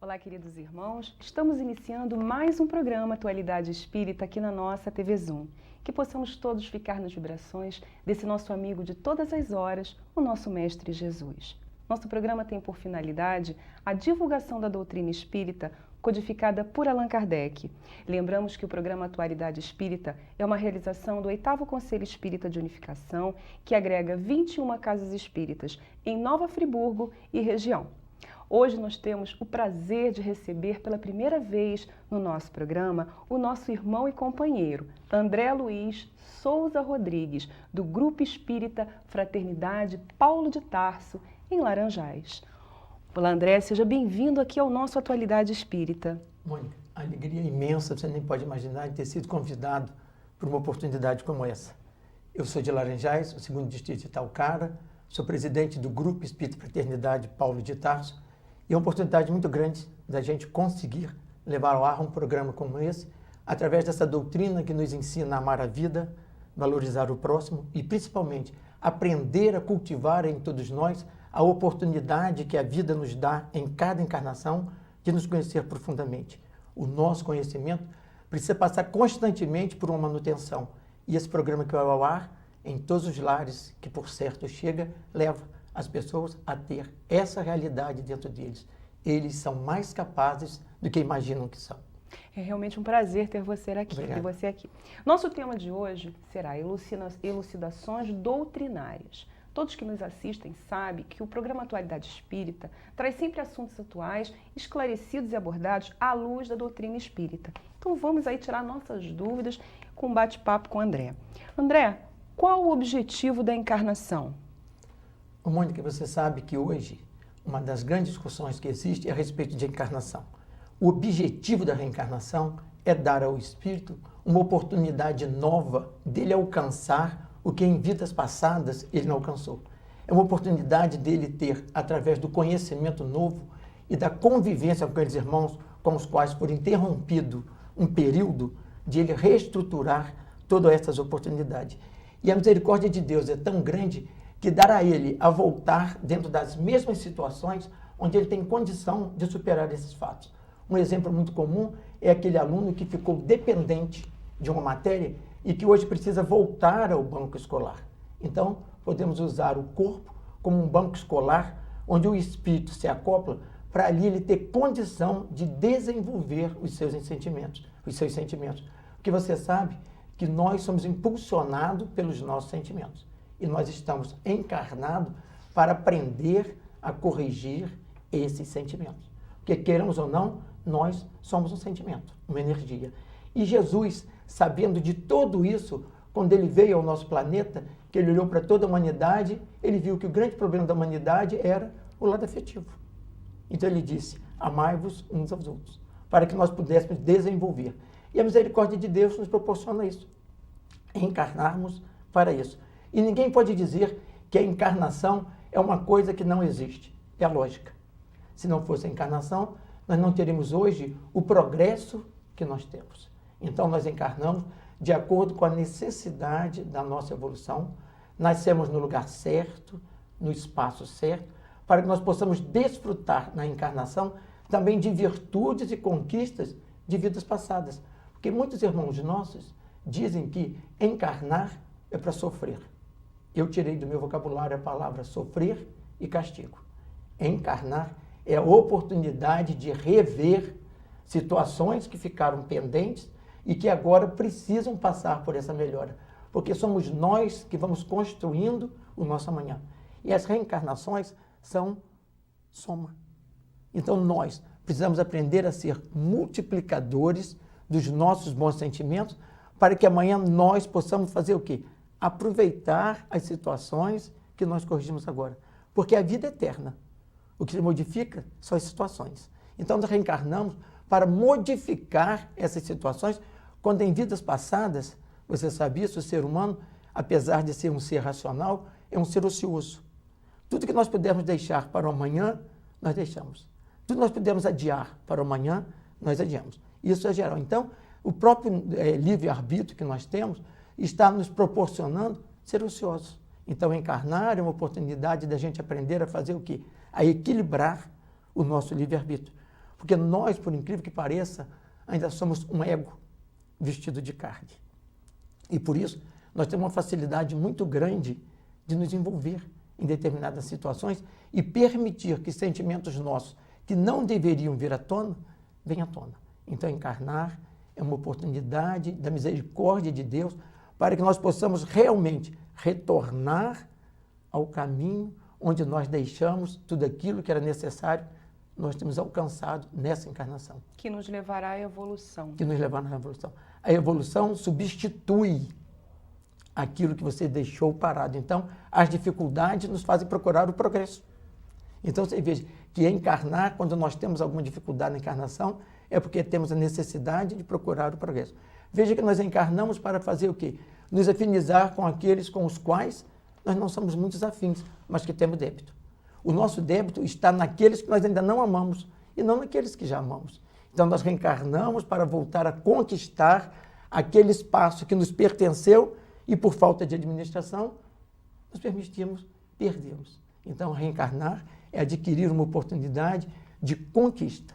Olá, queridos irmãos. Estamos iniciando mais um programa Atualidade Espírita aqui na nossa TV Zoom. Que possamos todos ficar nas vibrações desse nosso amigo de todas as horas, o nosso Mestre Jesus. Nosso programa tem por finalidade a divulgação da doutrina espírita codificada por Allan Kardec. Lembramos que o programa Atualidade Espírita é uma realização do 8º Conselho Espírita de Unificação, que agrega 21 casas espíritas em Nova Friburgo e região. Hoje nós temos o prazer de receber pela primeira vez no nosso programa o nosso irmão e companheiro, André Luiz Souza Rodrigues, do Grupo Espírita Fraternidade Paulo de Tarso, em Laranjais. Olá, André, seja bem-vindo aqui ao nosso Atualidade Espírita. Mônica, a alegria imensa, você nem pode imaginar, de ter sido convidado por uma oportunidade como essa. Eu sou de Laranjais, o 2º distrito de Itaocara, sou presidente do Grupo Espírita Fraternidade Paulo de Tarso, e é uma oportunidade muito grande da gente conseguir levar ao ar um programa como esse, através dessa doutrina que nos ensina a amar a vida, valorizar o próximo e, principalmente, aprender a cultivar em todos nós a oportunidade que a vida nos dá em cada encarnação de nos conhecer profundamente. O nosso conhecimento precisa passar constantemente por uma manutenção. E esse programa que vai ao ar, em todos os lares que, por certo, chega, leva as pessoas a ter essa realidade dentro deles. Eles são mais capazes do que imaginam que são. É realmente um prazer ter você aqui. Nosso tema de hoje será elucidações doutrinárias. Todos que nos assistem sabem que o programa Atualidade Espírita traz sempre assuntos atuais, esclarecidos e abordados à luz da doutrina espírita. Então vamos aí tirar nossas dúvidas com um bate-papo com o André. André, qual o objetivo da encarnação? Mônica, você sabe que hoje uma das grandes discussões que existe é a respeito de encarnação. O objetivo da reencarnação é dar ao espírito uma oportunidade nova dele alcançar o que em vidas passadas ele não alcançou. É uma oportunidade dele ter, através do conhecimento novo e da convivência com aqueles irmãos com os quais for interrompido um período, de ele reestruturar todas essas oportunidades. E a misericórdia de Deus é tão grande que dará a ele a voltar dentro das mesmas situações onde ele tem condição de superar esses fatos. Um exemplo muito comum é aquele aluno que ficou dependente de uma matéria e que hoje precisa voltar ao banco escolar. Então, podemos usar o corpo como um banco escolar onde o espírito se acopla para ali ele ter condição de desenvolver os seus sentimentos. Porque você sabe que nós somos impulsionados pelos nossos sentimentos. E nós estamos encarnados para aprender a corrigir esses sentimentos. Porque, queiramos ou não, nós somos um sentimento, uma energia. E Jesus, sabendo de tudo isso, quando ele veio ao nosso planeta, que ele olhou para toda a humanidade, ele viu que o grande problema da humanidade era o lado afetivo. Então ele disse, amai-vos uns aos outros, para que nós pudéssemos desenvolver. E a misericórdia de Deus nos proporciona isso, encarnarmos para isso. E ninguém pode dizer que a encarnação é uma coisa que não existe. É a lógica. Se não fosse a encarnação, nós não teríamos hoje o progresso que nós temos. Então, nós encarnamos de acordo com a necessidade da nossa evolução. Nascemos no lugar certo, no espaço certo, para que nós possamos desfrutar na encarnação também de virtudes e conquistas de vidas passadas. Porque muitos irmãos nossos dizem que encarnar é para sofrer. Eu tirei do meu vocabulário a palavra sofrer e castigo. Encarnar é a oportunidade de rever situações que ficaram pendentes e que agora precisam passar por essa melhora. Porque somos nós que vamos construindo o nosso amanhã. E as reencarnações são soma. Então nós precisamos aprender a ser multiplicadores dos nossos bons sentimentos para que amanhã nós possamos fazer o quê? Aproveitar as situações que nós corrigimos agora. Porque a vida é eterna. O que se modifica são as situações. Então, nós reencarnamos para modificar essas situações, quando em vidas passadas, você sabe isso, o ser humano, apesar de ser um ser racional, é um ser ocioso. Tudo que nós pudermos deixar para o amanhã, nós deixamos. Tudo que nós pudermos adiar para o amanhã, nós adiamos. Isso é geral. Então, o próprio livre-arbítrio que nós temos está nos proporcionando ser ociosos. Então, encarnar é uma oportunidade da gente aprender a fazer o quê? A equilibrar o nosso livre-arbítrio. Porque nós, por incrível que pareça, ainda somos um ego vestido de carne. E por isso, nós temos uma facilidade muito grande de nos envolver em determinadas situações e permitir que sentimentos nossos que não deveriam vir à tona, venham à tona. Então, encarnar é uma oportunidade da misericórdia de Deus para que nós possamos realmente retornar ao caminho onde nós deixamos tudo aquilo que era necessário, nós temos alcançado nessa encarnação. Que nos levará à evolução. Que nos levará à evolução. A evolução substitui aquilo que você deixou parado. Então, as dificuldades nos fazem procurar o progresso. Então, você veja que encarnar, quando nós temos alguma dificuldade na encarnação, é porque temos a necessidade de procurar o progresso. Veja que nós encarnamos para fazer o quê? Nos afinizar com aqueles com os quais nós não somos muito afins, mas que temos débito. O nosso débito está naqueles que nós ainda não amamos e não naqueles que já amamos. Então, nós reencarnamos para voltar a conquistar aquele espaço que nos pertenceu e, por falta de administração, nos permitimos perdê-los. Então, reencarnar é adquirir uma oportunidade de conquista.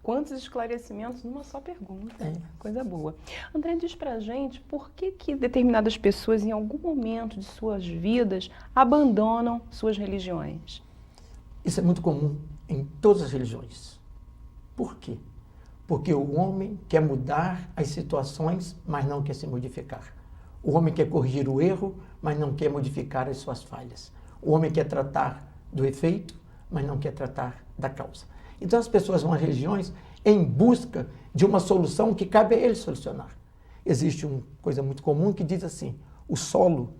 Quantos esclarecimentos numa só pergunta. É. Coisa boa. André, diz pra gente por que determinadas pessoas, em algum momento de suas vidas, abandonam suas religiões? Isso é muito comum em todas as religiões. Por quê? Porque o homem quer mudar as situações, mas não quer se modificar. O homem quer corrigir o erro, mas não quer modificar as suas falhas. O homem quer tratar do efeito, mas não quer tratar da causa. Então as pessoas vão às religiões em busca de uma solução que cabe a eles solucionar. Existe uma coisa muito comum que diz assim: o solo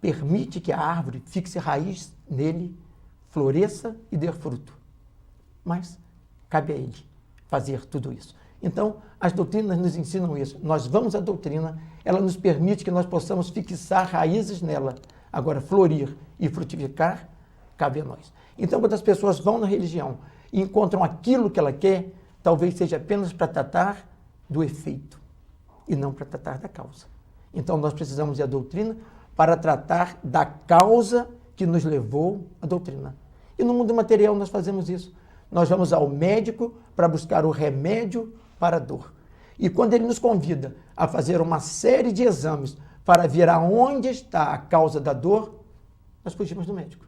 permite que a árvore fixe raiz nele, floresça e dê fruto. Mas cabe a ele fazer tudo isso. Então, as doutrinas nos ensinam isso. Nós vamos à doutrina, ela nos permite que nós possamos fixar raízes nela. Agora, florir e frutificar, cabe a nós. Então, quando as pessoas vão na religião e encontram aquilo que ela quer, talvez seja apenas para tratar do efeito e não para tratar da causa. Então, nós precisamos ir à doutrina para tratar da causa que nos levou à doutrina. E no mundo material nós fazemos isso. Nós vamos ao médico para buscar o remédio para a dor. E quando ele nos convida a fazer uma série de exames para ver aonde está a causa da dor, nós fugimos do médico.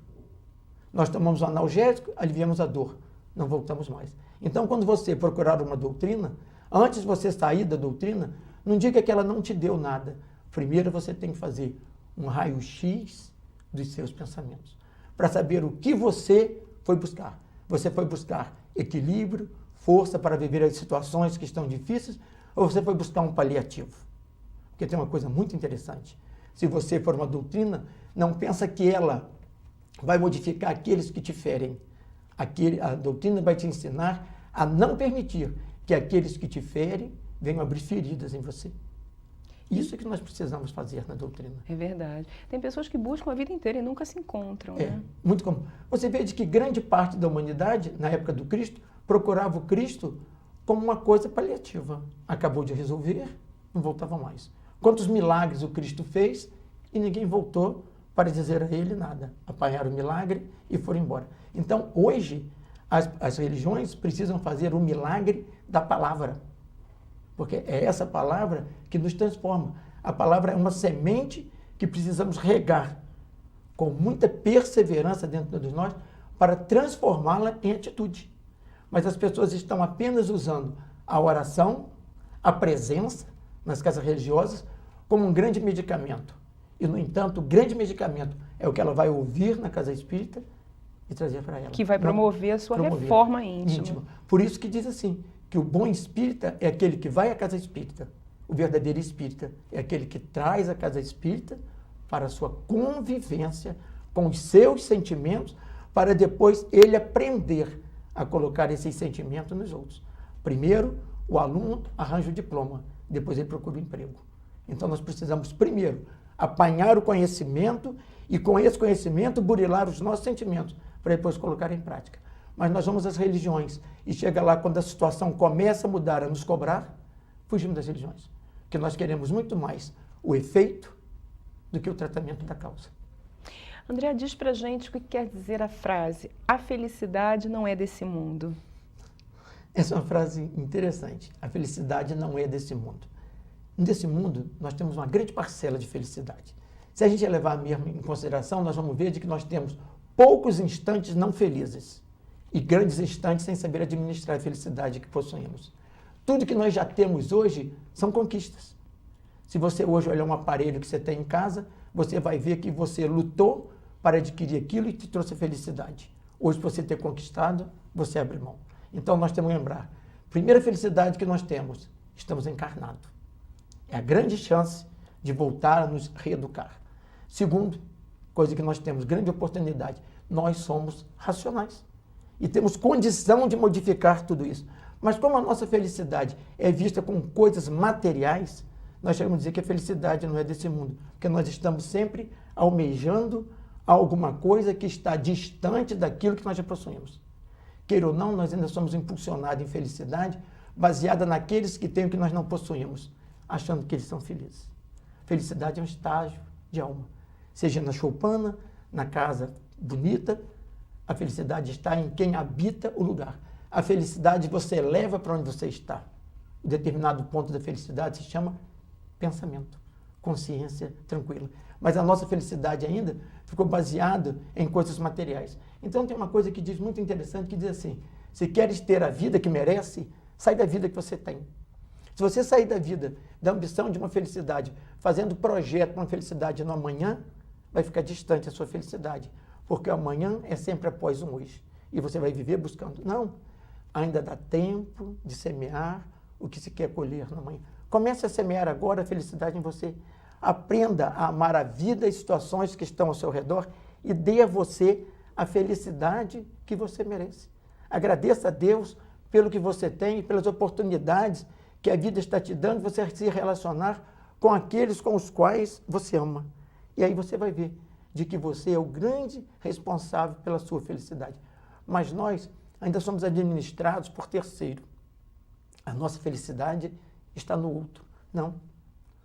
Nós tomamos um analgésico, aliviamos a dor, não voltamos mais. Então, quando você procurar uma doutrina, antes de você sair da doutrina, não diga que ela não te deu nada. Primeiro você tem que fazer um raio-x dos seus pensamentos, para saber o que você foi buscar. Você foi buscar equilíbrio, força para viver as situações que estão difíceis, ou você foi buscar um paliativo? Porque tem uma coisa muito interessante. Se você for uma doutrina, não pensa que ela vai modificar aqueles que te ferem. A doutrina vai te ensinar a não permitir que aqueles que te ferem venham abrir feridas em você. Isso é que nós precisamos fazer na doutrina. É verdade. Tem pessoas que buscam a vida inteira e nunca se encontram, né? Muito comum. Você vê de que grande parte da humanidade, na época do Cristo, procurava o Cristo como uma coisa paliativa. Acabou de resolver, não voltava mais. Quantos milagres o Cristo fez e ninguém voltou para dizer a ele nada. Apanharam o milagre e foram embora. Então, hoje, as religiões precisam fazer o milagre da palavra. Porque é essa palavra que nos transforma. A palavra é uma semente que precisamos regar com muita perseverança dentro de nós para transformá-la em atitude. Mas as pessoas estão apenas usando a oração, a presença nas casas religiosas como um grande medicamento. E, no entanto, o grande medicamento é o que ela vai ouvir na casa espírita e trazer para ela. Que vai promover a sua reforma íntima. Por isso que diz assim, que o bom espírita é aquele que vai à casa espírita. O verdadeiro espírita é aquele que traz a casa espírita para a sua convivência com os seus sentimentos, para depois ele aprender a colocar esses sentimentos nos outros. Primeiro, o aluno arranja o diploma, depois ele procura o emprego. Então nós precisamos primeiro apanhar o conhecimento e com esse conhecimento burilar os nossos sentimentos, para depois colocar em prática. Mas nós vamos às religiões e chega lá quando a situação começa a mudar, a nos cobrar, fugimos das religiões. Porque nós queremos muito mais o efeito do que o tratamento da causa. André, diz pra gente o que quer dizer a frase: a felicidade não é desse mundo. Essa é uma frase interessante. A felicidade não é desse mundo. Nesse mundo, nós temos uma grande parcela de felicidade. Se a gente levar mesmo em consideração, nós vamos ver de que nós temos poucos instantes não felizes e grandes instantes sem saber administrar a felicidade que possuímos. Tudo que nós já temos hoje são conquistas. Se você hoje olhar um aparelho que você tem em casa, você vai ver que você lutou para adquirir aquilo e te trouxe felicidade. Hoje, por você ter conquistado, você abre mão. Então, nós temos que lembrar, primeira felicidade que nós temos, estamos encarnados. É a grande chance de voltar a nos reeducar. Segundo, coisa que nós temos, grande oportunidade, nós somos racionais. E temos condição de modificar tudo isso. Mas como a nossa felicidade é vista com coisas materiais, nós chegamos a dizer que a felicidade não é desse mundo. Porque nós estamos sempre almejando alguma coisa que está distante daquilo que nós já possuímos. Queira ou não, nós ainda somos impulsionados em felicidade baseada naqueles que têm o que nós não possuímos, achando que eles são felizes. Felicidade é um estágio de alma. Seja na choupana, na casa bonita, a felicidade está em quem habita o lugar. A felicidade você leva para onde você está. Um determinado ponto da felicidade se chama pensamento, consciência tranquila. Mas a nossa felicidade ainda ficou baseada em coisas materiais. Então tem uma coisa que diz muito interessante, que diz assim, se queres ter a vida que merece, sai da vida que você tem. Se você sair da vida, da ambição de uma felicidade, fazendo projeto para uma felicidade no amanhã, vai ficar distante a sua felicidade. Porque o amanhã é sempre após um hoje. E você vai viver buscando. Não, ainda dá tempo de semear o que se quer colher no amanhã. Comece a semear agora a felicidade em você. Aprenda a amar a vida e situações que estão ao seu redor e dê a você a felicidade que você merece. Agradeça a Deus pelo que você tem e pelas oportunidades que a vida está te dando, você se relacionar com aqueles com os quais você ama. E aí você vai ver de que você é o grande responsável pela sua felicidade. Mas nós ainda somos administrados por terceiro. A nossa felicidade está no outro. Não.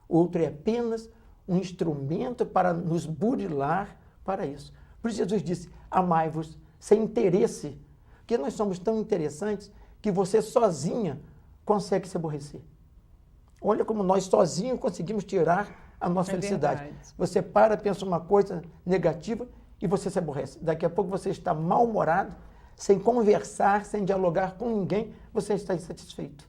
O outro é apenas um instrumento para nos burilar para isso. Por isso Jesus disse, amai-vos sem interesse, porque nós somos tão interessantes que você sozinha consegue se aborrecer. Olha como nós sozinhos conseguimos tirar a nossa felicidade. Verdade. Você para, pensa uma coisa negativa e você se aborrece. Daqui a pouco você está mal-humorado, sem conversar, sem dialogar com ninguém, você está insatisfeito.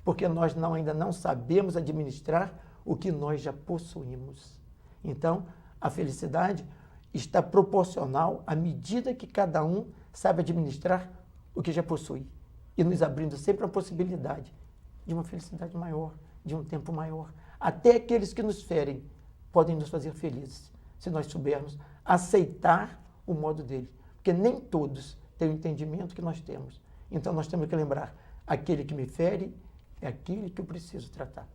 Porque nós ainda não sabemos administrar o que nós já possuímos. Então, a felicidade está proporcional à medida que cada um sabe administrar o que já possui. E nos abrindo sempre a possibilidade de uma felicidade maior, de um tempo maior. Até aqueles que nos ferem podem nos fazer felizes, se nós soubermos aceitar o modo dele. Porque nem todos têm o entendimento que nós temos. Então nós temos que lembrar, aquele que me fere é aquele que eu preciso tratar.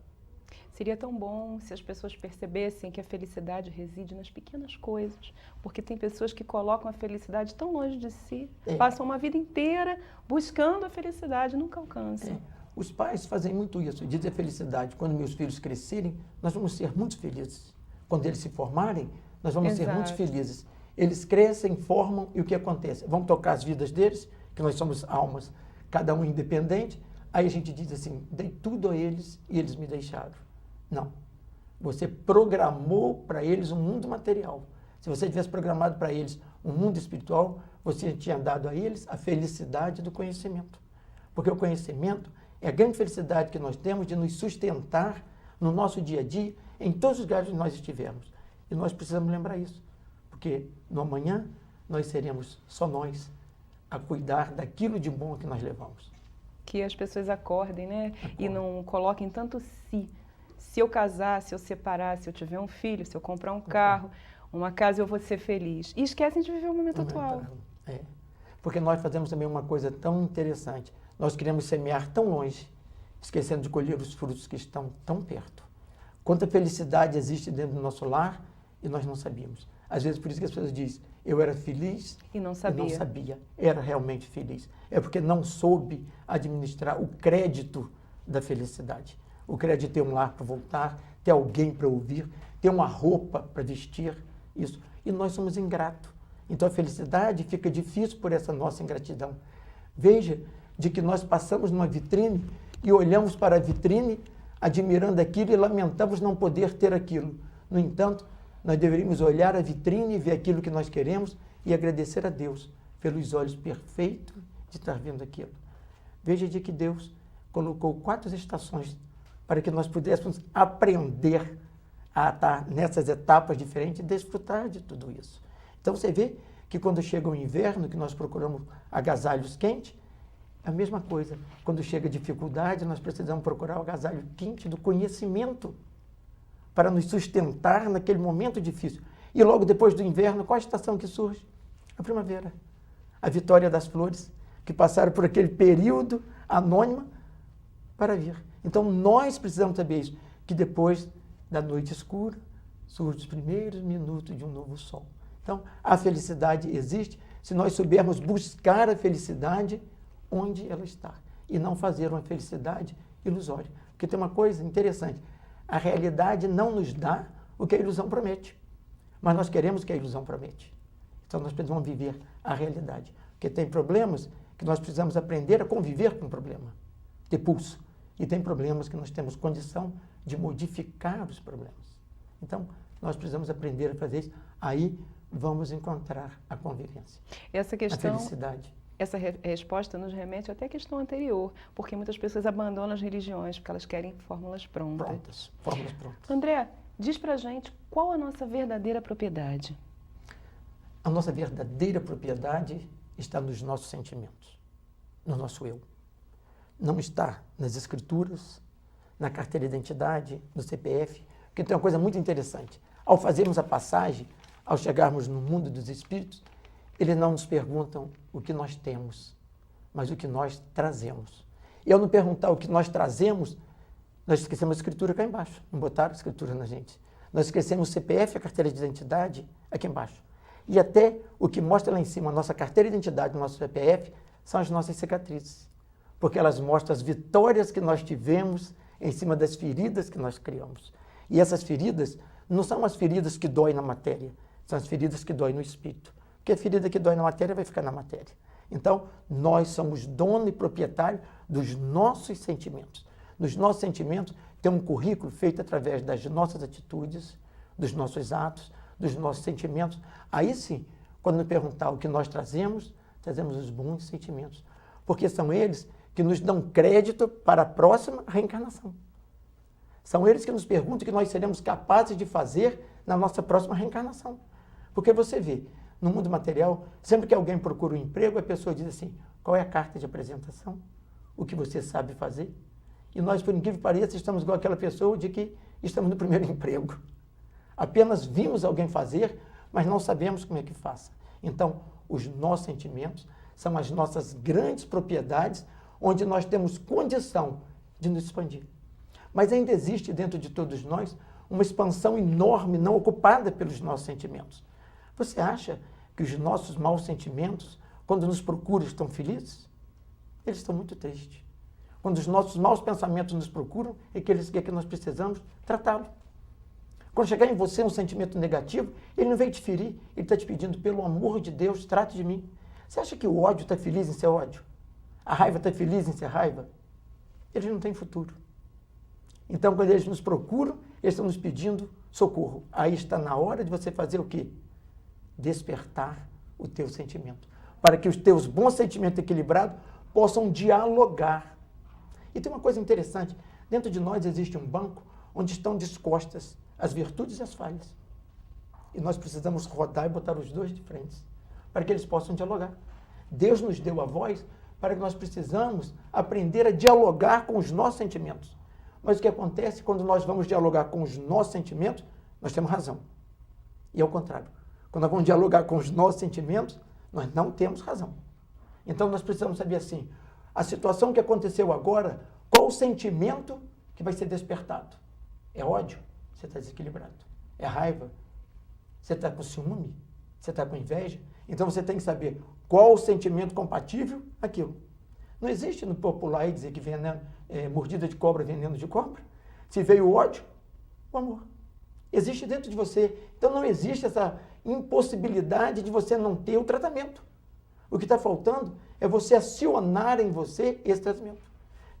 Seria tão bom se as pessoas percebessem que a felicidade reside nas pequenas coisas, porque tem pessoas que colocam a felicidade tão longe de si, passam uma vida inteira buscando a felicidade, nunca alcançam. Os pais fazem muito isso, dizem a felicidade, quando meus filhos crescerem, nós vamos ser muito felizes. Quando eles se formarem, nós vamos ser muito felizes. Eles crescem, formam e o que acontece? Vão tocar as vidas deles, que nós somos almas, cada um independente, aí a gente diz assim, dei tudo a eles e eles me deixaram. Não. Você programou para eles um mundo material. Se você tivesse programado para eles um mundo espiritual, você tinha dado a eles a felicidade do conhecimento. Porque o conhecimento é a grande felicidade que nós temos de nos sustentar no nosso dia a dia, em todos os lugares onde nós estivermos. E nós precisamos lembrar isso. Porque no amanhã nós seremos só nós a cuidar daquilo de bom que nós levamos. Que as pessoas acordem, né? E não coloquem tanto si. Se eu casar, se eu separar, se eu tiver um filho, se eu comprar um carro, uma casa, eu vou ser feliz. E esquecem de viver o momento atual. É. Porque nós fazemos também uma coisa tão interessante. Nós queremos semear tão longe, esquecendo de colher os frutos que estão tão perto. Quanta felicidade existe dentro do nosso lar e nós não sabíamos. Às vezes, por isso que as pessoas dizem, eu era feliz e não sabia. E não sabia. Era realmente feliz. É porque não soube administrar o crédito da felicidade. O crédito de ter um lar para voltar, ter alguém para ouvir, ter uma roupa para vestir, isso. E nós somos ingratos. Então a felicidade fica difícil por essa nossa ingratidão. Veja de que nós passamos numa vitrine e olhamos para a vitrine, admirando aquilo e lamentamos não poder ter aquilo. No entanto, nós deveríamos olhar a vitrine e ver aquilo que nós queremos e agradecer a Deus pelos olhos perfeitos de estar vendo aquilo. Veja de que Deus colocou 4 estações para que nós pudéssemos aprender a estar nessas etapas diferentes e desfrutar de tudo isso. Então você vê que quando chega o inverno, que nós procuramos agasalhos quentes, é a mesma coisa. Quando chega a dificuldade, nós precisamos procurar o agasalho quente do conhecimento para nos sustentar naquele momento difícil. E logo depois do inverno, qual a estação que surge? A primavera. A vitória das flores, que passaram por aquele período anônimo para vir. Então nós precisamos saber isso, que depois da noite escura surgem os primeiros minutos de um novo sol. Então a felicidade existe se nós soubermos buscar a felicidade onde ela está e não fazer uma felicidade ilusória. Porque tem uma coisa interessante, a realidade não nos dá o que a ilusão promete, mas nós queremos o que a ilusão promete. Então nós precisamos viver a realidade, porque tem problemas que nós precisamos aprender a conviver com o problema, ter pulso. E tem problemas que nós temos condição de modificar os problemas. Então, nós precisamos aprender a fazer isso. Aí vamos encontrar a convivência, Essa questão, a felicidade. essa resposta nos remete até à questão anterior, porque muitas pessoas abandonam as religiões porque elas querem fórmulas prontas. Fórmulas prontas. André, diz pra gente qual a nossa verdadeira propriedade. A nossa verdadeira propriedade está nos nossos sentimentos, no nosso eu. Não está nas escrituras, na carteira de identidade, no CPF, porque tem uma coisa muito interessante. Ao fazermos a passagem, ao chegarmos no mundo dos espíritos, eles não nos perguntam o que nós temos, mas o que nós trazemos. E ao não perguntar o que nós trazemos, nós esquecemos a escritura cá embaixo, não botaram a escritura na gente. Nós esquecemos o CPF, a carteira de identidade, aqui embaixo. E até o que mostra lá em cima, a nossa carteira de identidade, o nosso CPF, são as nossas cicatrizes. Porque elas mostram as vitórias que nós tivemos em cima das feridas que nós criamos. E essas feridas não são as feridas que doem na matéria, são as feridas que doem no espírito. Porque a ferida que dói na matéria vai ficar na matéria. Então, nós somos dono e proprietário dos nossos sentimentos. Nos nossos sentimentos tem um currículo feito através das nossas atitudes, dos nossos atos, dos nossos sentimentos. Aí sim, quando me perguntar o que nós trazemos os bons sentimentos. Porque são eles que nos dão crédito para a próxima reencarnação. São eles que nos perguntam o que nós seremos capazes de fazer na nossa próxima reencarnação. Porque você vê, no mundo material, sempre que alguém procura um emprego, a pessoa diz assim, qual é a carta de apresentação? O que você sabe fazer? E nós, por incrível que pareça, estamos igual aquela pessoa de que estamos no primeiro emprego. Apenas vimos alguém fazer, mas não sabemos como é que faça. Então, os nossos sentimentos são as nossas grandes propriedades, onde nós temos condição de nos expandir. Mas ainda existe dentro de todos nós uma expansão enorme não ocupada pelos nossos sentimentos. Você acha que os nossos maus sentimentos, quando nos procuram, estão felizes? Eles estão muito tristes. Quando os nossos maus pensamentos nos procuram, é que nós precisamos tratá-lo. Quando chegar em você um sentimento negativo, ele não veio te ferir, ele está te pedindo, pelo amor de Deus, trate de mim. Você acha que o ódio está feliz em ser ódio? A raiva está feliz em ser raiva? Eles não têm futuro. Então, quando eles nos procuram, eles estão nos pedindo socorro. Aí está na hora de você fazer o quê? Despertar o teu sentimento. Para que os teus bons sentimentos equilibrados possam dialogar. E tem uma coisa interessante. Dentro de nós existe um banco onde estão dispostas as virtudes e as falhas. E nós precisamos rodar e botar os dois de frente, para que eles possam dialogar. Deus nos deu a voz para que nós precisamos aprender a dialogar com os nossos sentimentos. Mas o que acontece quando nós vamos dialogar com os nossos sentimentos, nós temos razão. E ao contrário, quando nós vamos dialogar com os nossos sentimentos, nós não temos razão. Então nós precisamos saber assim, a situação que aconteceu agora, qual o sentimento que vai ser despertado? É ódio? Você está desequilibrado. É raiva? Você está com ciúme? Você está com inveja? Então você tem que saber qual o sentimento compatível àquilo. Não existe no popular aí dizer que veneno, mordida de cobra, veneno de cobra. Se veio o ódio, o amor. Existe dentro de você. Então não existe essa impossibilidade de você não ter o tratamento. O que está faltando é você acionar em você esse tratamento.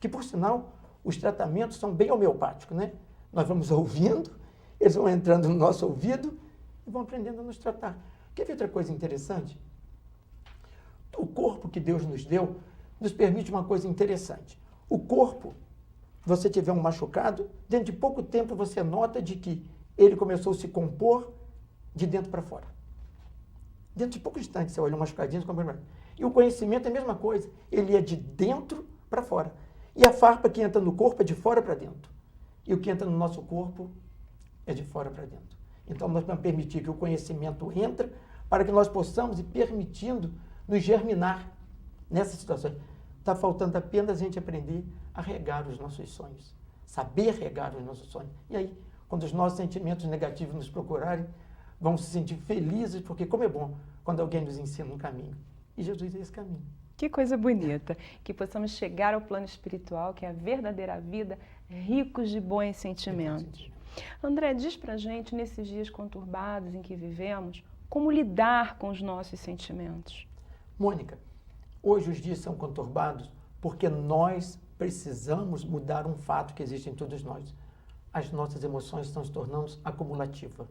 Que, por sinal, os tratamentos são bem homeopáticos, né? Nós vamos ouvindo, eles vão entrando no nosso ouvido e vão aprendendo a nos tratar. Quer ver outra coisa interessante? O corpo que Deus nos deu nos permite uma coisa interessante. O corpo, você tiver um machucado, dentro de pouco tempo você nota de que ele começou a se compor de dentro para fora. Dentro de pouco instante você olha um machucadinho, e o conhecimento é a mesma coisa, ele é de dentro para fora. E a farpa que entra no corpo é de fora para dentro. E o que entra no nosso corpo é de fora para dentro. Então nós vamos permitir que o conhecimento entre para que nós possamos ir permitindo nos germinar nessa situação. Está faltando apenas a gente aprender a regar os nossos sonhos. Saber regar os nossos sonhos. E aí, quando os nossos sentimentos negativos nos procurarem, vamos se sentir felizes, porque como é bom quando alguém nos ensina um caminho. E Jesus é esse caminho. Que coisa bonita, que possamos chegar ao plano espiritual, que é a verdadeira vida, ricos de bons sentimentos. André, diz pra gente, nesses dias conturbados em que vivemos, como lidar com os nossos sentimentos? Mônica, hoje os dias são conturbados porque nós precisamos mudar um fato que existe em todos nós. As nossas emoções estão se tornando acumulativas.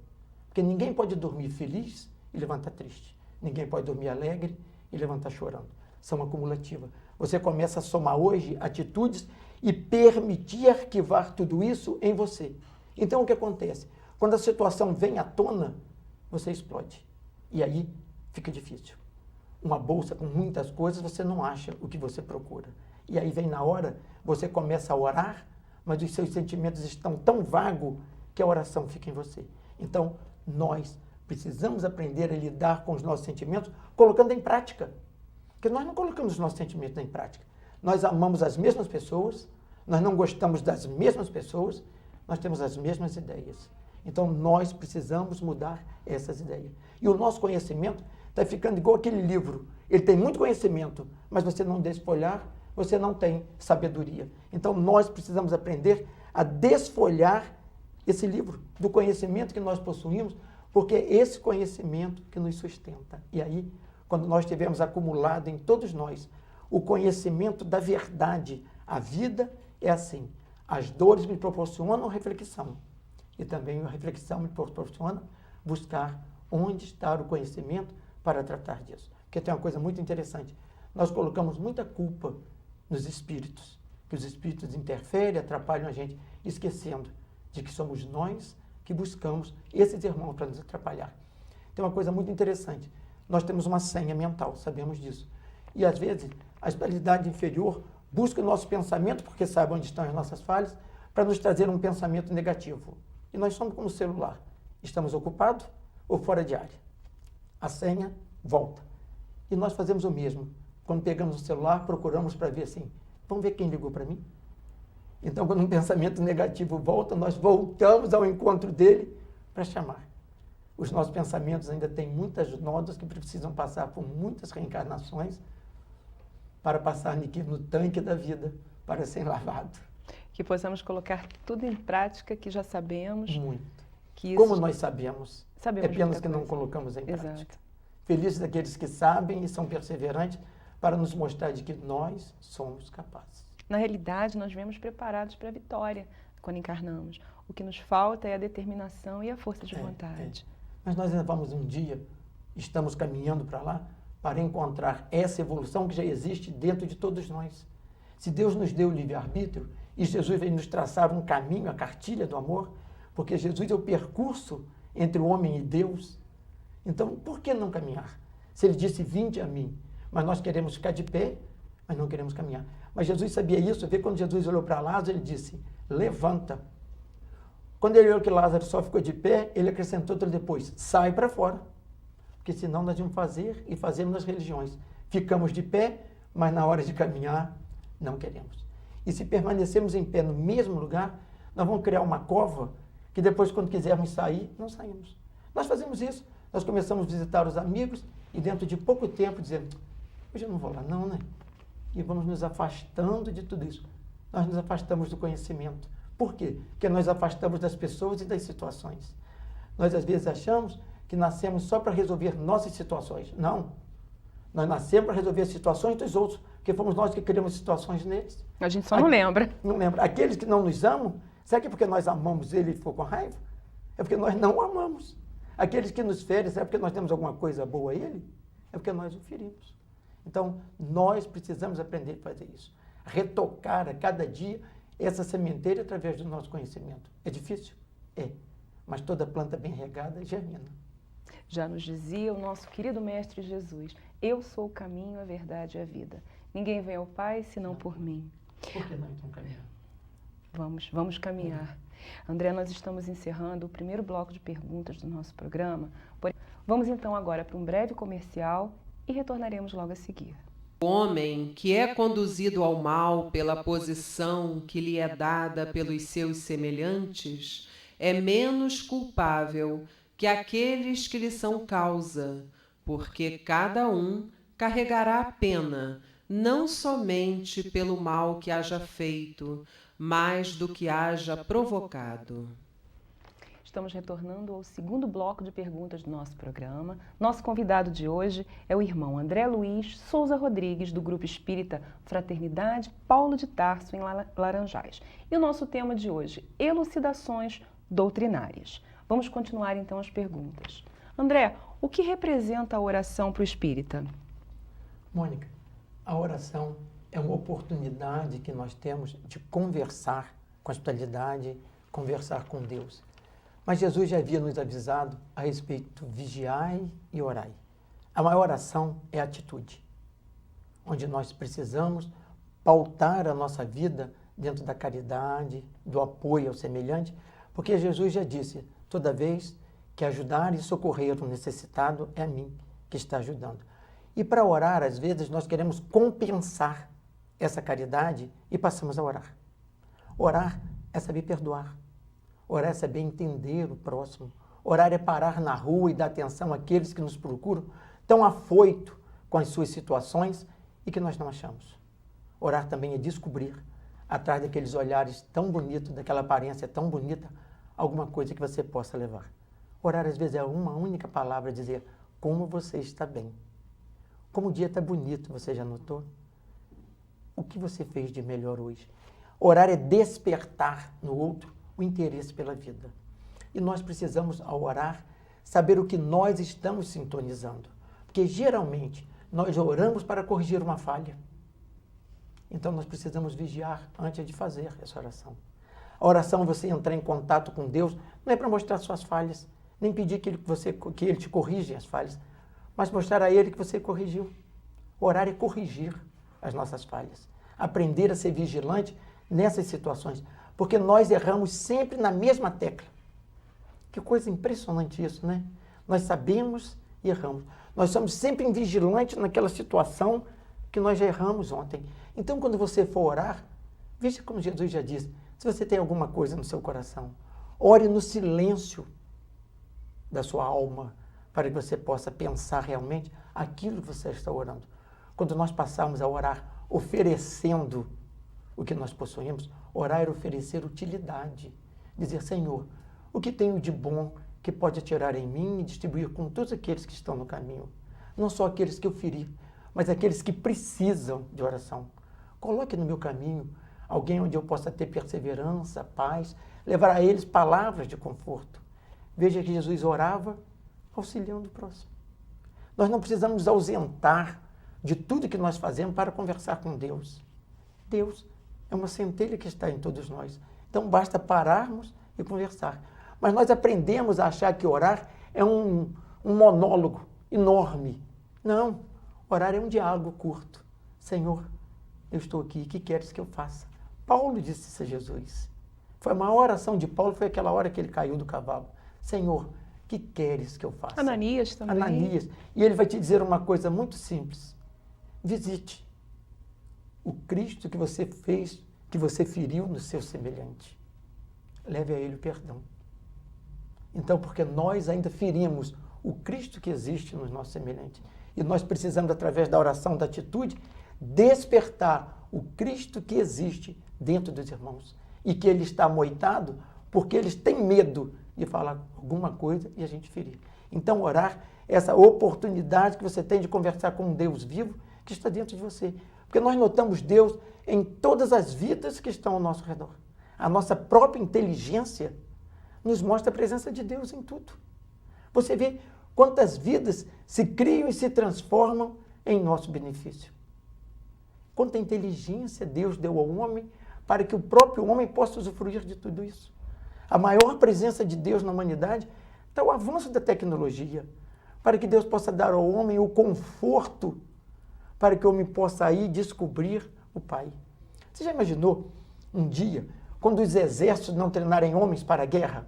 Porque ninguém pode dormir feliz e levantar triste. Ninguém pode dormir alegre e levantar chorando. São acumulativas. Você começa a somar hoje atitudes e permitir arquivar tudo isso em você. Então, o que acontece? Quando a situação vem à tona, você explode. E aí fica difícil. Uma bolsa com muitas coisas, você não acha o que você procura. E aí vem na hora, você começa a orar, mas os seus sentimentos estão tão vagos que a oração fica em você. Então, nós precisamos aprender a lidar com os nossos sentimentos colocando em prática. Porque nós não colocamos os nossos sentimentos em prática. Nós amamos as mesmas pessoas, nós não gostamos das mesmas pessoas, nós temos as mesmas ideias. Então, nós precisamos mudar essas ideias. E o nosso conhecimento está ficando igual aquele livro. Ele tem muito conhecimento, mas você não desfolhar, você não tem sabedoria. Então, nós precisamos aprender a desfolhar esse livro do conhecimento que nós possuímos, porque é esse conhecimento que nos sustenta. E aí, quando nós tivermos acumulado em todos nós o conhecimento da verdade, a vida é assim. As dores me proporcionam reflexão. E também a reflexão me proporciona buscar onde está o conhecimento para tratar disso. Porque tem uma coisa muito interessante. Nós colocamos muita culpa nos espíritos, que os espíritos interferem, atrapalham a gente, esquecendo de que somos nós que buscamos esses irmãos para nos atrapalhar. Tem uma coisa muito interessante. Nós temos uma senha mental, sabemos disso. E às vezes a espiritualidade inferior busca o nosso pensamento, porque sabe onde estão as nossas falhas, para nos trazer um pensamento negativo. E nós somos como celular. Estamos ocupados ou fora de área. A senha volta. E nós fazemos o mesmo. Quando pegamos o celular, procuramos para ver assim, vamos ver quem ligou para mim? Então, quando um pensamento negativo volta, nós voltamos ao encontro dele para chamar. Os nossos pensamentos ainda têm muitas nódoas que precisam passar por muitas reencarnações para passar no tanque da vida, para ser lavado. Que possamos colocar tudo em prática que já sabemos. Muito. Que isso Como nós sabemos, é apenas muita que não coisa. colocamos em prática. Exato. Felizes daqueles que sabem e são perseverantes para nos mostrar de que nós somos capazes. Na realidade, nós viemos preparados para a vitória quando encarnamos. O que nos falta é a determinação e a força de vontade. Mas nós ainda vamos um dia, estamos caminhando para lá, para encontrar essa evolução que já existe dentro de todos nós. Se Deus nos deu o livre-arbítrio e Jesus veio nos traçar um caminho, a cartilha do amor, porque Jesus é o percurso entre o homem e Deus, então por que não caminhar? Se ele disse, vinde a mim, mas nós queremos ficar de pé, mas não queremos caminhar. Mas Jesus sabia isso, vê quando Jesus olhou para Lázaro, ele disse, levanta. Quando ele olhou que Lázaro só ficou de pé, ele acrescentou depois, sai para fora. Porque senão nós vamos fazer e fazemos nas religiões. Ficamos de pé, mas na hora de caminhar, não queremos. E se permanecermos em pé no mesmo lugar, nós vamos criar uma cova que depois, quando quisermos sair, não saímos. Nós fazemos isso. Nós começamos a visitar os amigos e dentro de pouco tempo dizemos, hoje eu não vou lá não, né? E vamos nos afastando de tudo isso. Nós nos afastamos do conhecimento. Por quê? Porque nós afastamos das pessoas e das situações. Nós, às vezes, achamos que nascemos só para resolver nossas situações. Não. Nós nascemos para resolver as situações dos outros, porque fomos nós que criamos situações neles. A gente só não lembra. Não lembra. Aqueles que não nos amam, será que é porque nós amamos ele e ficou com raiva? É porque nós não o amamos. Aqueles que nos ferem, será porque nós temos alguma coisa boa a ele? É porque nós o ferimos. Então, nós precisamos aprender a fazer isso. Retocar a cada dia essa sementeira através do nosso conhecimento. É difícil? É. Mas toda planta bem regada germina. Já nos dizia o nosso querido Mestre Jesus, eu sou o caminho, a verdade e a vida. Ninguém vem ao Pai senão por mim. Por que não então caminhar? Vamos caminhar. André, nós estamos encerrando o primeiro bloco de perguntas do nosso programa. Vamos então agora para um breve comercial e retornaremos logo a seguir. O homem que é conduzido ao mal pela posição que lhe é dada pelos seus semelhantes é menos culpável que aqueles que lhe são causa, porque cada um carregará a pena, não somente pelo mal que haja feito, mas do que haja provocado. Estamos retornando ao segundo bloco de perguntas do nosso programa. Nosso convidado de hoje é o irmão André Luiz Souza Rodrigues, do Grupo Espírita Fraternidade Paulo de Tarso, em Laranjais. E o nosso tema de hoje, elucidações doutrinárias. Vamos continuar então as perguntas. André, o que representa a oração para o espírita? Mônica, a oração é uma oportunidade que nós temos de conversar com a espiritualidade, conversar com Deus. Mas Jesus já havia nos avisado a respeito vigiai e orai. A maior oração é a atitude, onde nós precisamos pautar a nossa vida dentro da caridade, do apoio ao semelhante, porque Jesus já disse, toda vez que ajudar e socorrer o necessitado, é a mim que está ajudando. E para orar, às vezes, nós queremos compensar essa caridade e passamos a orar. Orar é saber perdoar. Orar é saber entender o próximo. Orar é parar na rua e dar atenção àqueles que nos procuram, tão afoito com as suas situações e que nós não achamos. Orar também é descobrir, atrás daqueles olhares tão bonitos, daquela aparência tão bonita, alguma coisa que você possa levar. Orar, às vezes, é uma única palavra, dizer como você está bem. Como o dia está bonito, você já notou? O que você fez de melhor hoje? Orar é despertar no outro o interesse pela vida. E nós precisamos, ao orar, saber o que nós estamos sintonizando. Porque, geralmente, nós oramos para corrigir uma falha. Então, nós precisamos vigiar antes de fazer essa oração. A oração, você entrar em contato com Deus, não é para mostrar suas falhas, nem pedir que Ele te corrija as falhas, mas mostrar a Ele que você corrigiu. Orar é corrigir as nossas falhas. Aprender a ser vigilante nessas situações. Porque nós erramos sempre na mesma tecla. Que coisa impressionante isso, né? Nós sabemos e erramos. Nós somos sempre vigilantes naquela situação que nós já erramos ontem. Então, quando você for orar, veja como Jesus já disse, se você tem alguma coisa no seu coração, ore no silêncio da sua alma, para que você possa pensar realmente aquilo que você está orando. Quando nós passarmos a orar oferecendo o que nós possuímos, orar é oferecer utilidade. Dizer, Senhor, o que tenho de bom que pode atirar em mim e distribuir com todos aqueles que estão no caminho? Não só aqueles que eu feri, mas aqueles que precisam de oração. Coloque no meu caminho alguém onde eu possa ter perseverança, paz, levar a eles palavras de conforto. Veja que Jesus orava auxiliando o próximo. Nós não precisamos nos ausentar de tudo que nós fazemos para conversar com Deus. Deus é uma centelha que está em todos nós. Então, basta pararmos e conversar. Mas nós aprendemos a achar que orar é um monólogo enorme. Não, orar é um diálogo curto. Senhor, eu estou aqui, o que queres que eu faça? Paulo disse isso a Jesus. Foi a maior oração de Paulo, foi aquela hora que ele caiu do cavalo. Senhor, o que queres que eu faça? Ananias também. Ananias. E ele vai te dizer uma coisa muito simples. Visite o Cristo que você fez, que você feriu no seu semelhante. Leve a ele o perdão. Então, porque nós ainda ferimos o Cristo que existe no nosso semelhante. E nós precisamos, através da oração, da atitude, despertar o Cristo que existe dentro dos irmãos. E que ele está amoitado porque eles têm medo de falar alguma coisa e a gente ferir. Então, orar é essa oportunidade que você tem de conversar com um Deus vivo que está dentro de você. Porque nós notamos Deus em todas as vidas que estão ao nosso redor. A nossa própria inteligência nos mostra a presença de Deus em tudo. Você vê quantas vidas se criam e se transformam em nosso benefício. Quanta inteligência Deus deu ao homem para que o próprio homem possa usufruir de tudo isso. A maior presença de Deus na humanidade está o avanço da tecnologia, para que Deus possa dar ao homem o conforto para que o homem possa ir descobrir o Pai. Você já imaginou um dia, quando os exércitos não treinarem homens para a guerra?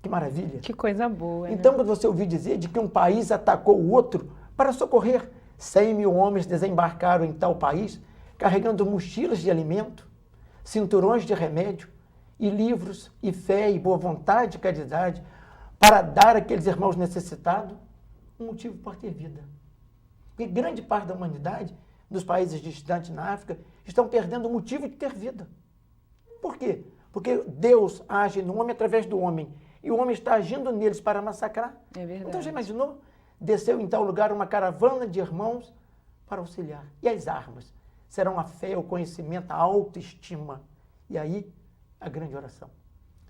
Que maravilha! Que coisa boa, né? Então, quando você ouviu dizer de que um país atacou o outro para socorrer, 100 mil homens desembarcaram em tal país, carregando mochilas de alimento, cinturões de remédio, e livros, e fé, e boa vontade e caridade, para dar àqueles irmãos necessitados um motivo para ter vida. Porque grande parte da humanidade, dos países distantes na África, estão perdendo o motivo de ter vida. Por quê? Porque Deus age no homem através do homem, e o homem está agindo neles para massacrar. É verdade. Então, já imaginou? Desceu em tal lugar uma caravana de irmãos para auxiliar. E as armas? Serão a fé, o conhecimento, a autoestima. E aí, a grande oração.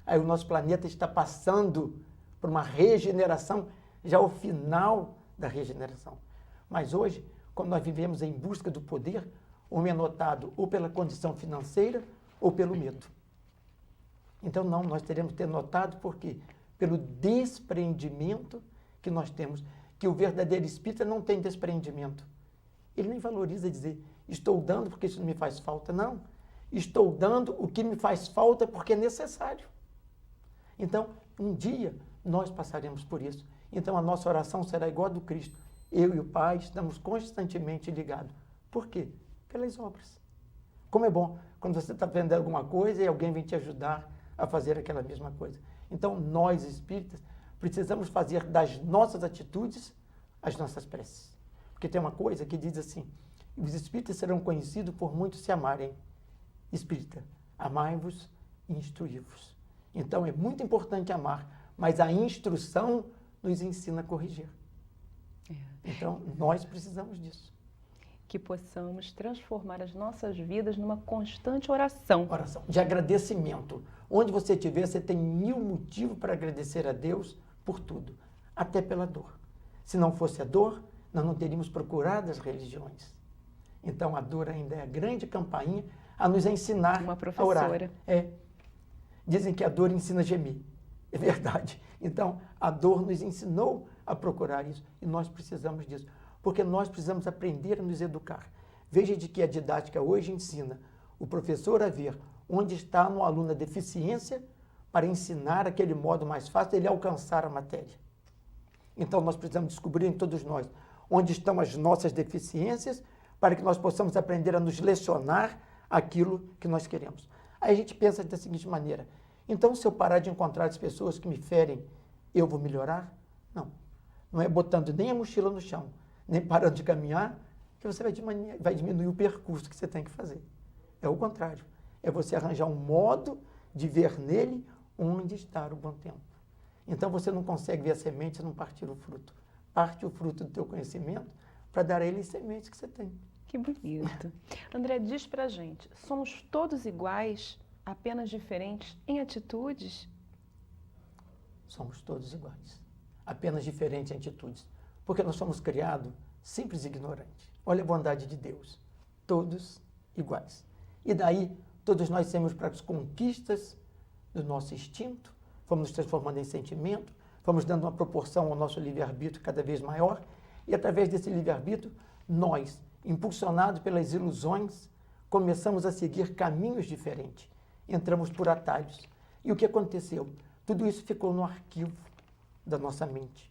Aí o nosso planeta está passando por uma regeneração, já o final da regeneração. Mas hoje, quando nós vivemos em busca do poder, o homem é notado ou pela condição financeira ou pelo medo. Então, não, nós teremos que ter notado por quê? Pelo despreendimento que nós temos, que o verdadeiro espírita não tem despreendimento. Ele nem valoriza dizer, estou dando porque isso não me faz falta. Não, estou dando o que me faz falta porque é necessário. Então, um dia, nós passaremos por isso. Então, a nossa oração será igual a do Cristo. Eu e o Pai estamos constantemente ligados. Por quê? Pelas obras. Como é bom quando você está aprendendo alguma coisa e alguém vem te ajudar a fazer aquela mesma coisa. Então, nós espíritas precisamos fazer das nossas atitudes as nossas preces. Porque tem uma coisa que diz assim, os espíritas serão conhecidos por muitos se amarem. Espírita, amai-vos e instruí-vos. Então, é muito importante amar, mas a instrução nos ensina a corrigir. Então, nós precisamos disso. Que possamos transformar as nossas vidas numa constante oração. Oração de agradecimento. Onde você estiver, você tem 1000 motivos para agradecer a Deus por tudo, até pela dor. Se não fosse a dor, nós não teríamos procurado as religiões. Então, a dor ainda é a grande campainha a nos ensinar Uma a professora. orar. Dizem que a dor ensina a gemer. É verdade. Então, a dor nos ensinou a procurar isso e nós precisamos disso. Porque nós precisamos aprender a nos educar. Veja de que a didática hoje ensina o professor a ver onde está no aluno a deficiência para ensinar aquele modo mais fácil de ele alcançar a matéria. Então, nós precisamos descobrir em todos nós onde estão as nossas deficiências para que nós possamos aprender a nos lecionar aquilo que nós queremos. Aí a gente pensa da seguinte maneira, então se eu parar de encontrar as pessoas que me ferem, eu vou melhorar? Não. Não é botando nem a mochila no chão, nem parando de caminhar, que você vai diminuir o percurso que você tem que fazer. É o contrário. É você arranjar um modo de ver nele onde está o bom tempo. Então você não consegue ver a semente se não partir o fruto. Parte o fruto do teu conhecimento para dar a ele as sementes que você tem. Que bonito. André, diz pra gente, somos todos iguais, apenas diferentes em atitudes? Somos todos iguais, apenas diferentes em atitudes. Porque nós somos criados simples e ignorantes. Olha a bondade de Deus. Todos iguais. E daí, todos nós temos para as conquistas do nosso instinto, fomos nos transformando em sentimento, fomos dando uma proporção ao nosso livre-arbítrio cada vez maior, e através desse livre-arbítrio, nós, impulsionados pelas ilusões, começamos a seguir caminhos diferentes. Entramos por atalhos. E o que aconteceu? Tudo isso ficou no arquivo da nossa mente.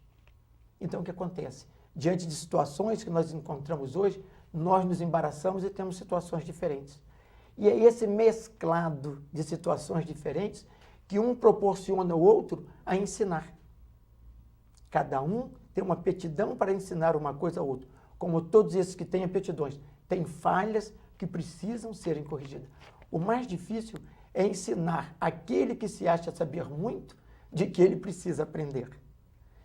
Então, o que acontece? Diante de situações que nós encontramos hoje, nós nos embaraçamos e temos situações diferentes. E é esse mesclado de situações diferentes que um proporciona ao outro a ensinar. Cada um tem uma aptidão para ensinar uma coisa ao outro. Como todos esses que têm aptidões, têm falhas que precisam serem corrigidas. O mais difícil é ensinar aquele que se acha saber muito de que ele precisa aprender.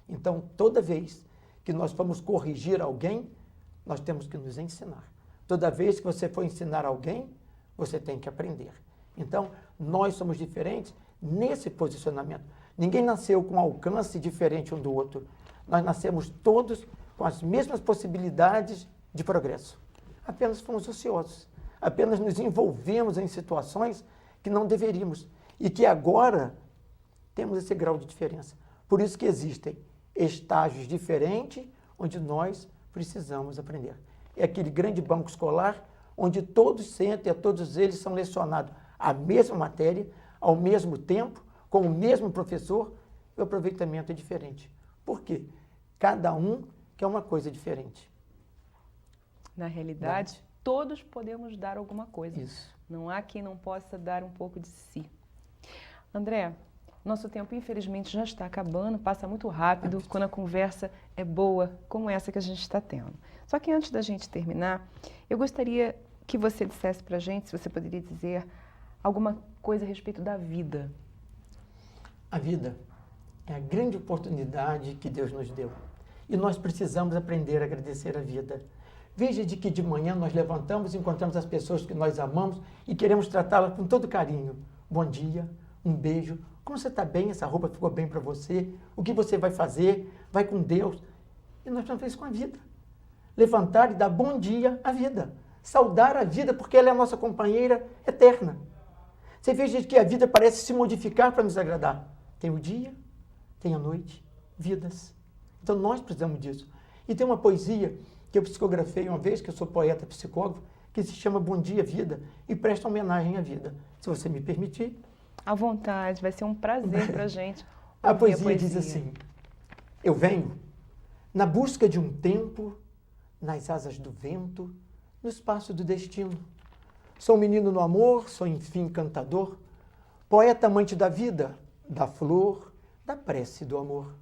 Então, toda vez que nós formos corrigir alguém, nós temos que nos ensinar. Toda vez que você for ensinar alguém, você tem que aprender. Então, nós somos diferentes nesse posicionamento. Ninguém nasceu com alcance diferente um do outro. Nós nascemos todos com as mesmas possibilidades de progresso. Apenas fomos ociosos. Apenas nos envolvemos em situações que não deveríamos. E que agora temos esse grau de diferença. Por isso que existem estágios diferentes onde nós precisamos aprender. É aquele grande banco escolar onde todos sentem, todos eles são lecionados a mesma matéria, ao mesmo tempo, com o mesmo professor, e o aproveitamento é diferente. Por quê? Cada um quer uma coisa diferente. Na realidade, todos podemos dar alguma coisa. Isso. Não há quem não possa dar um pouco de si. André, nosso tempo infelizmente já está acabando, passa muito rápido quando a conversa é boa, como essa que a gente está tendo. Só que antes da gente terminar, eu gostaria que você dissesse para a gente, se você poderia dizer alguma coisa a respeito da vida. A vida é a grande oportunidade que Deus nos deu. E nós precisamos aprender a agradecer a vida. Veja de que de manhã nós levantamos e encontramos as pessoas que nós amamos e queremos tratá-las com todo carinho. Bom dia, um beijo. Como você está bem? Essa roupa ficou bem para você? O que você vai fazer? Vai com Deus. E nós vamos fazer isso com a vida. Levantar e dar bom dia à vida. Saudar a vida porque ela é a nossa companheira eterna. Você veja que a vida parece se modificar para nos agradar. Tem o dia, tem a noite, vidas. Então nós precisamos disso. E tem uma poesia que eu psicografei uma vez, que eu sou poeta psicógrafo, que se chama Bom Dia Vida e presta homenagem à vida. Se você me permitir. À vontade, vai ser um prazer para a gente. A poesia diz assim: eu venho na busca de um tempo, nas asas do vento, no espaço do destino. Sou menino no amor, sou enfim cantador, poeta amante da vida, da flor, da prece do amor.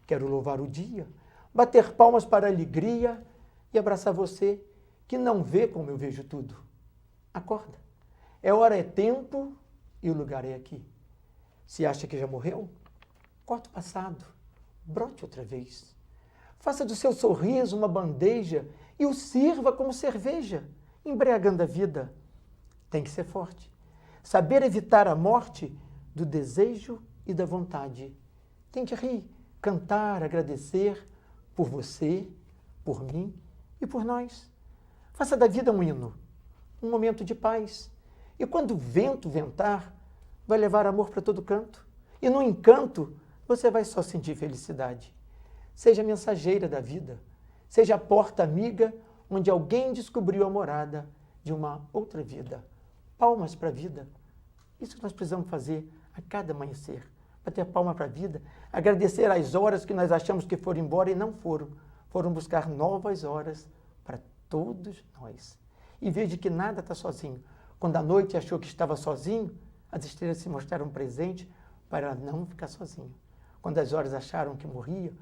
Quero louvar o dia, bater palmas para a alegria e abraçar você que não vê como eu vejo tudo. Acorda. É hora, é tempo e o lugar é aqui. Se acha que já morreu, corta o passado, brote outra vez. Faça do seu sorriso uma bandeja e o sirva como cerveja, embriagando a vida. Tem que ser forte. Saber evitar a morte do desejo e da vontade. Tem que rir, cantar, agradecer por você, por mim e por nós. Faça da vida um hino, um momento de paz. E quando o vento ventar, vai levar amor para todo canto. E no encanto, você vai só sentir felicidade. Seja mensageira da vida. Seja a porta amiga onde alguém descobriu a morada de uma outra vida. Palmas para a vida. Isso que nós precisamos fazer a cada amanhecer. Bater palma para a vida, agradecer as horas que nós achamos que foram embora e não foram. Foram buscar novas horas para todos nós. E veja que nada está sozinho. Quando a noite achou que estava sozinho, as estrelas se mostraram presentes para não ficar sozinho. Quando as horas acharam que morria,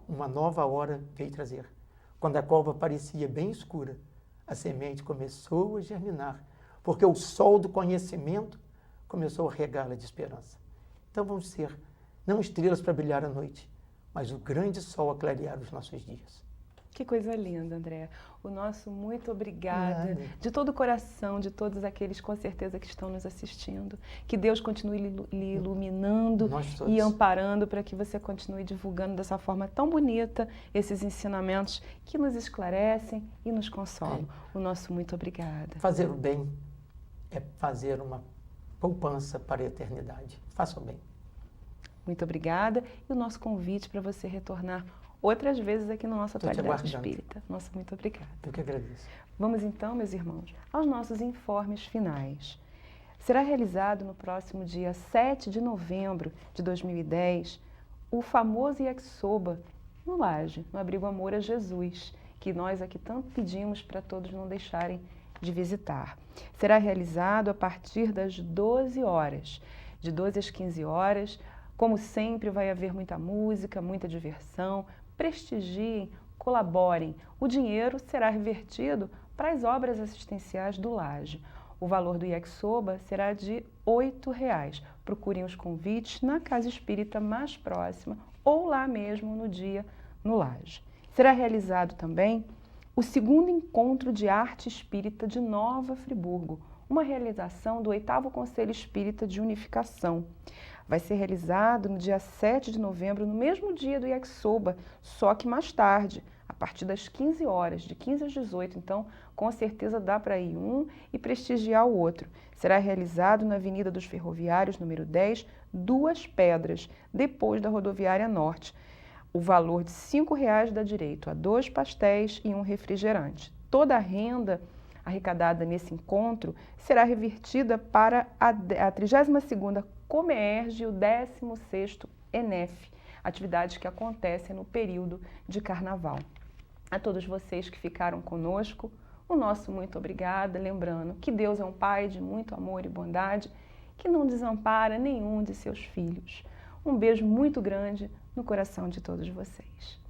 uma nova hora veio trazer. Quando a cova parecia bem escura, a semente começou a germinar, porque o sol do conhecimento começou a regá-la de esperança. Então vamos ser, não estrelas para brilhar à noite, mas o grande sol a clarear os nossos dias. Que coisa linda, André. O nosso muito obrigada, Nada. de todo o coração, de todos aqueles com certeza que estão nos assistindo. Que Deus continue lhe iluminando Nós todos. e amparando para que você continue divulgando dessa forma tão bonita esses ensinamentos que nos esclarecem e nos consolam. O nosso muito obrigada. Fazer o bem é fazer uma poupança para a eternidade. Faça o bem. Muito obrigada. E o nosso convite para você retornar outras vezes aqui no nosso Estou te Atualidade aguardando. Espírita. Nossa, muito obrigada. Eu que agradeço. Vamos então, meus irmãos, aos nossos informes finais. Será realizado no próximo dia 7 de novembro de 2010 o famoso Yakisoba no Laje, no Abrigo Amor a Jesus, que nós aqui tanto pedimos para todos não deixarem de visitar. Será realizado a partir das 12 horas, de 12 às 15 horas. Como sempre, vai haver muita música, muita diversão. Prestigiem, colaborem. O dinheiro será revertido para as obras assistenciais do Laje. O valor do Yakisoba será de R$ 8. Procurem os convites na casa espírita mais próxima ou lá mesmo no dia no Laje. Será realizado também o segundo encontro de arte espírita de Nova Friburgo, uma realização do 8º Conselho Espírita de Unificação. Vai ser realizado no dia 7 de novembro, no mesmo dia do Yakisoba, só que mais tarde, a partir das 15 horas, de 15 às 18. Então, com certeza dá para ir um e prestigiar o outro. Será realizado na Avenida dos Ferroviários, número 10, Duas Pedras, depois da Rodoviária Norte. O valor de R$ 5,00 dá direito a 2 pastéis e um refrigerante. Toda a renda arrecadada nesse encontro será revertida para a 32ª Comerge e o 16º ENEF, atividades que acontecem no período de carnaval. A todos vocês que ficaram conosco, o nosso muito obrigada, lembrando que Deus é um Pai de muito amor e bondade, que não desampara nenhum de seus filhos. Um beijo muito grande no coração de todos vocês.